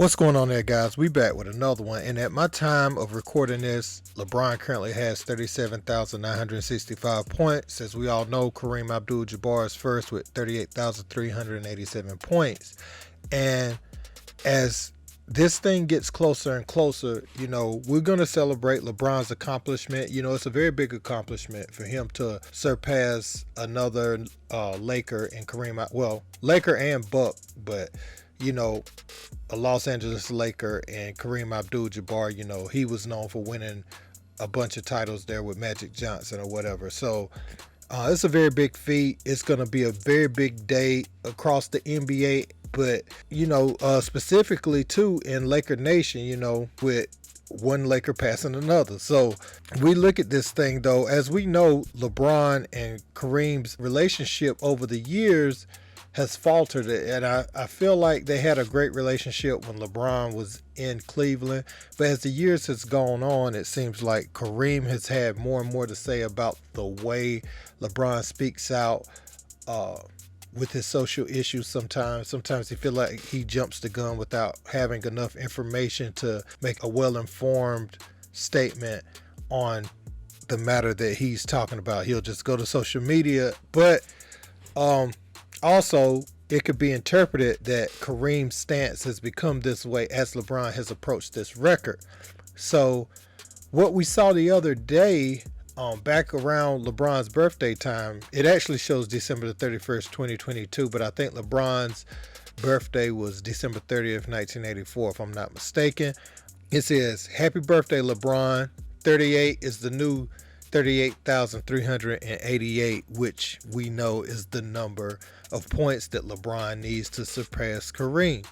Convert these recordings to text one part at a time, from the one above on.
What's going on there, guys? We back with another one. And at my time of recording this, LeBron currently has 37,965 points. As we all know, Kareem Abdul Jabbar is first with 38,387 points. And as this thing gets closer and closer, we're going to celebrate LeBron's accomplishment. It's a very big accomplishment for him to surpass another Laker and Kareem. Well, Laker and Buck, but a Los Angeles Laker and Kareem Abdul Jabbar, he was known for winning a bunch of titles there with Magic Johnson or whatever. So it's a very big feat. It's going to be a very big day across the NBA, but, specifically too in Laker Nation, with one Laker passing another. So we look at this thing though, as we know, LeBron and Kareem's relationship over the years has faltered, and I feel like they had a great relationship when LeBron was in Cleveland, but as the years has gone on, it seems like Kareem has had more and more to say about the way LeBron speaks out with his social issues. Sometimes he feel like he jumps the gun without having enough information to make a well-informed statement on the matter that he's talking about. He'll just go to social media, but also, it could be interpreted that Kareem's stance has become this way as LeBron has approached this record. So, what we saw the other day, back around LeBron's birthday time, it actually shows December the 31st, 2022, but I think LeBron's birthday was December 30th, 1984, if I'm not mistaken. It says, "Happy birthday, LeBron. 38 is the new 38,388, which we know is the number of points that LeBron needs to surpass Kareem."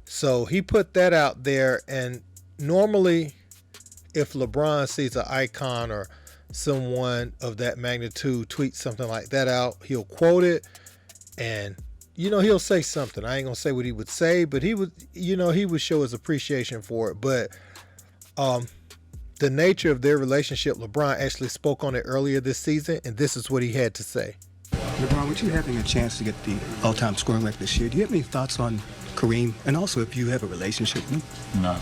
So he put that out there, and normally if LeBron sees an icon or someone of that magnitude tweet something like that out, he'll quote it and he'll say something. I ain't gonna say what he would say, but he would show his appreciation for it. But the nature of their relationship, LeBron actually spoke on it earlier this season, and this is what he had to say. LeBron, with you having a chance to get the all-time scoring record this year, do you have any thoughts on Kareem? And also, if you have a relationship with him? No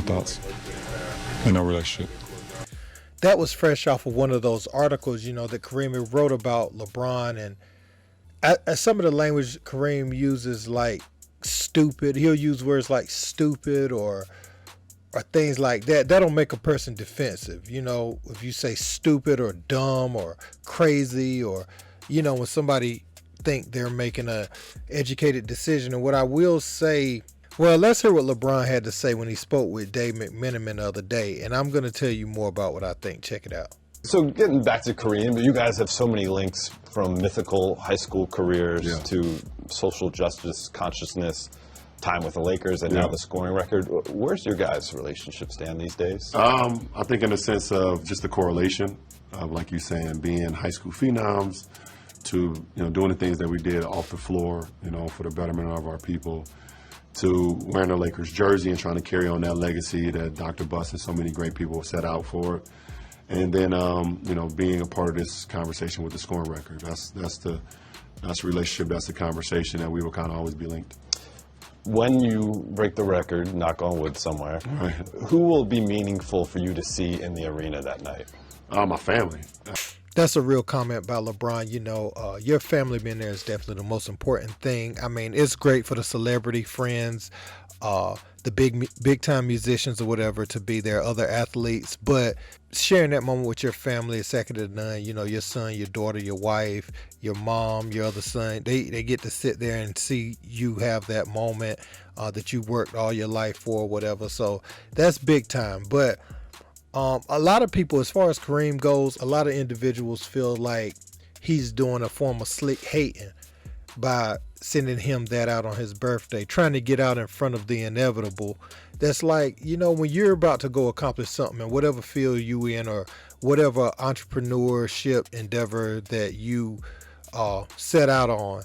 thoughts. And no relationship. That was fresh off of one of those articles, that Kareem wrote about LeBron. And some of the language Kareem uses, like stupid, he'll use words like stupid or things like that. That'll make a person defensive. If you say stupid or dumb or crazy, or, when somebody think they're making a educated decision. And what I will say, well, let's hear what LeBron had to say when he spoke with Dave McMenamin the other day. And I'm going to tell you more about what I think. Check it out. So getting back to Kareem, you guys have so many links from mythical high school careers to social justice consciousness, time with the Lakers, and now the scoring record. Where's your guys' relationship stand these days? I think in the sense of just the correlation of, like you saying, being high school phenoms to, doing the things that we did off the floor, for the betterment of our people, to wearing a Lakers jersey and trying to carry on that legacy that Dr. Buss and so many great people set out for. And then, being a part of this conversation with the scoring record. That's the relationship, that's the conversation that we will kind of always be linked. When you break the record, knock on wood somewhere, who will be meaningful for you to see in the arena that night? My family. That's a real comment by LeBron. Your family being there is definitely the most important thing. I mean, it's great for the celebrity friends, the big time musicians or whatever to be there, other athletes, but sharing that moment with your family is second to none. Your son, your daughter, your wife, your mom, your other son, they get to sit there and see you have that moment that you worked all your life for or whatever. So that's big time. But a lot of people, as far as Kareem goes, a lot of individuals feel like he's doing a form of slick hating by sending him that out on his birthday, trying to get out in front of the inevitable. That's like, when you're about to go accomplish something in whatever field you in or whatever entrepreneurship endeavor that you set out on,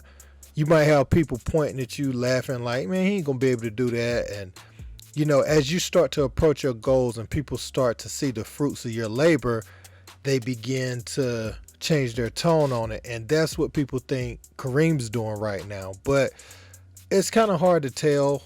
you might have people pointing at you laughing like, man, he ain't gonna be able to do that. And as you start to approach your goals and people start to see the fruits of your labor, they begin to change their tone on it. And that's what people think Kareem's doing right now. But it's kind of hard to tell.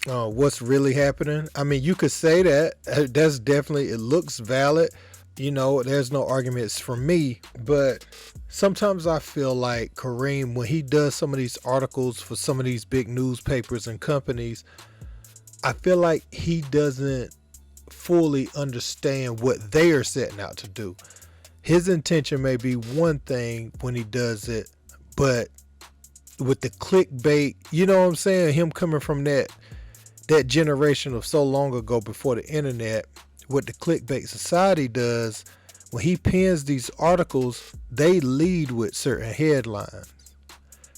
what's really happening. I mean, you could say that. That's definitely, it looks valid. There's no arguments for me, but sometimes I feel like Kareem, when he does some of these articles for some of these big newspapers and companies, I feel like he doesn't fully understand what they are setting out to do. His intention may be one thing when he does it, but with the clickbait, you know what I'm saying? Him coming from that generation of so long ago before the internet, what the clickbait society does, when he pens these articles, they lead with certain headlines.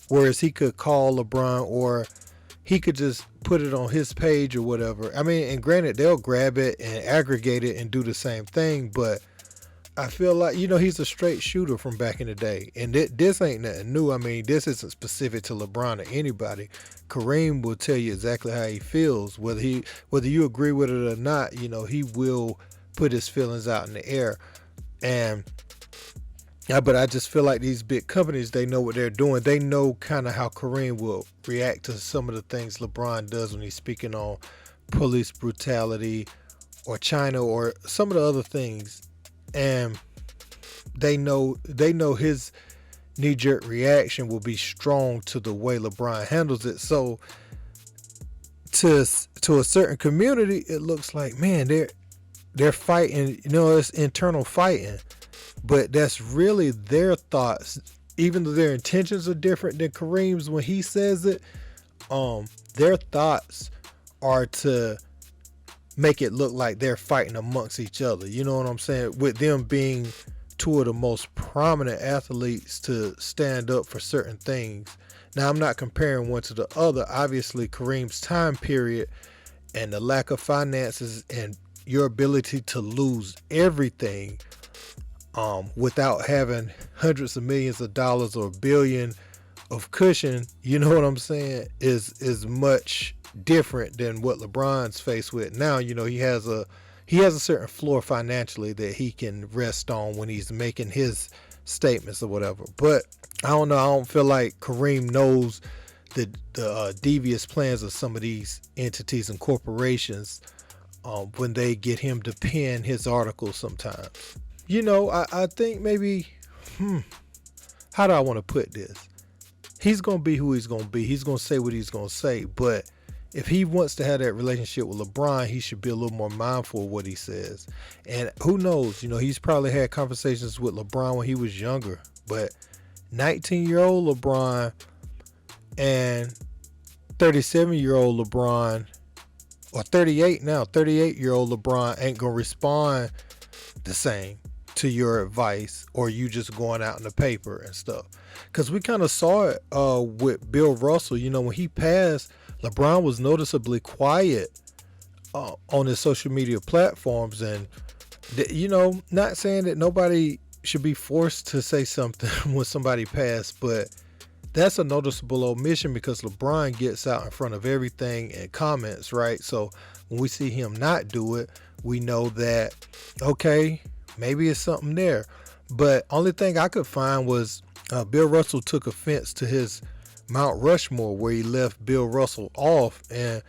Whereas he could call LeBron, or he could just put it on his page or whatever. I mean, and granted, they'll grab it and aggregate it and do the same thing, but I feel like, he's a straight shooter from back in the day. And this ain't nothing new. I mean, this isn't specific to LeBron or anybody. Kareem will tell you exactly how he feels. Whether you agree with it or not, he will put his feelings out in the air. And but I just feel like these big companies, they know what they're doing. They know kind of how Kareem will react to some of the things LeBron does when he's speaking on police brutality or China or some of the other things. And they know his knee-jerk reaction will be strong to the way LeBron handles it. So to a certain community, it looks like, man, they're fighting, it's internal fighting, but that's really their thoughts. Even though their intentions are different than Kareem's when he says it, their thoughts are to make it look like they're fighting amongst each other. You know what I'm saying? With them being two of the most prominent athletes to stand up for certain things. Now, I'm not comparing one to the other. Obviously, Kareem's time period and the lack of finances and your ability to lose everything without having hundreds of millions of dollars or $1 billion of cushion, you know what I'm saying, is much different than what LeBron's faced with now. He has a certain floor financially that he can rest on when he's making his statements or whatever. But I don't know. I don't feel like Kareem knows the devious plans of some of these entities and corporations when they get him to pen his articles sometimes. I think maybe, how do I want to put this? He's going to be who he's going to be. He's going to say what he's going to say. But if he wants to have that relationship with LeBron, he should be a little more mindful of what he says. And who knows, he's probably had conversations with LeBron when he was younger. But 19-year-old LeBron and 37-year-old LeBron, or 38-year-old LeBron ain't going to respond the same to your advice, or you just going out in the paper and stuff. Because we kind of saw it with Bill Russell. When he passed, LeBron was noticeably quiet on his social media platforms. And, not saying that nobody should be forced to say something when somebody passed, but that's a noticeable omission because LeBron gets out in front of everything and comments, right? So when we see him not do it, we know that, okay, maybe it's something there. But only thing I could find was Bill Russell took offense to his Mount Rushmore where he left Bill Russell off. And,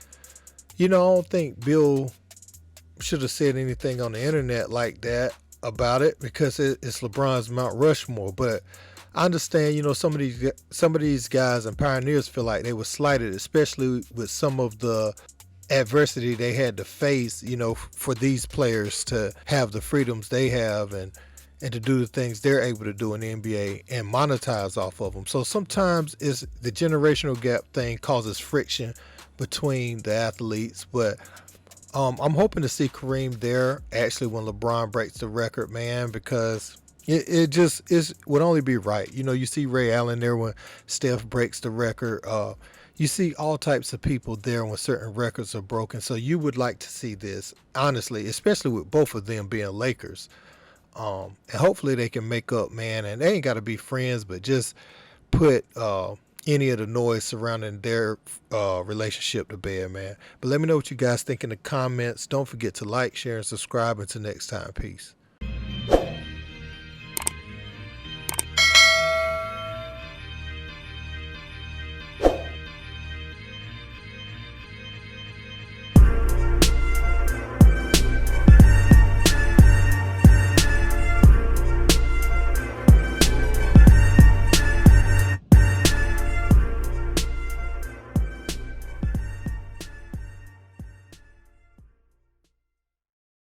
I don't think Bill should have said anything on the internet like that about it because it's LeBron's Mount Rushmore. But I understand, some of these guys and pioneers feel like they were slighted, especially with some of the adversity they had to face, for these players to have the freedoms they have and to do the things they're able to do in the NBA and monetize off of them. So sometimes it's the generational gap thing causes friction between the athletes, but I'm hoping to see Kareem there actually when LeBron breaks the record, man, because it just would only be right. You see Ray Allen there when Steph breaks the record. You see all types of people there when certain records are broken. So you would like to see this, honestly, especially with both of them being Lakers. And hopefully they can make up, man. And they ain't got to be friends, but just put any of the noise surrounding their relationship to bed, man. But let me know what you guys think in the comments. Don't forget to like, share, and subscribe. Until next time, peace.